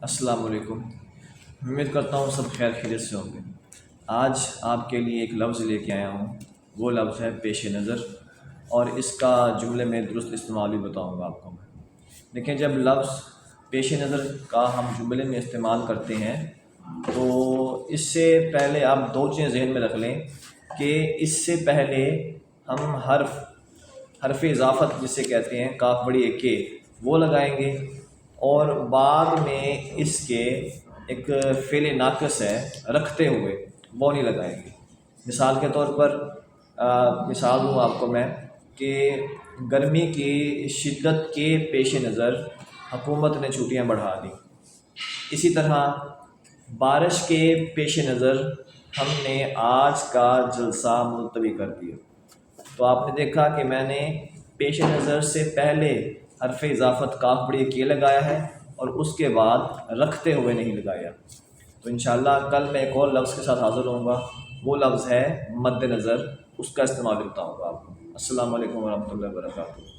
السلام علیکم۔ امید کرتا ہوں سب خیر خیریت سے ہوں گے۔ آج آپ کے لیے ایک لفظ لے کے آیا ہوں، وہ لفظ ہے پیش نظر، اور اس کا جملے میں درست استعمال بھی بتاؤں گا آپ کو میں۔ دیکھیں، جب لفظ پیش نظر کا ہم جملے میں استعمال کرتے ہیں تو اس سے پہلے آپ دو چیزیں ذہن میں رکھ لیں کہ اس سے پہلے ہم حرف اضافت جسے کہتے ہیں کاف بڑی ایک کے، وہ لگائیں گے، اور بعد میں اس کے ایک فعل ناقص ہے رکھتے ہوئے، وہ نہیں لگائیں گے۔ مثال کے طور پر مثال دوں آپ کو میں کہ گرمی کی شدت کے پیش نظر حکومت نے چھٹیاں بڑھا دیں۔ اسی طرح بارش کے پیش نظر ہم نے آج کا جلسہ ملتوی کر دیا۔ تو آپ نے دیکھا کہ میں نے پیش نظر سے پہلے حرف اضافت کاف بڑی کے لگایا ہے اور اس کے بعد رکھتے ہوئے نہیں لگایا۔ تو انشاءاللہ کل میں ایک اور لفظ کے ساتھ حاضر ہوں گا، وہ لفظ ہے مد نظر، اس کا استعمال بتاؤں گا آپ کو۔ السلام علیکم ورحمۃ اللہ وبرکاتہ۔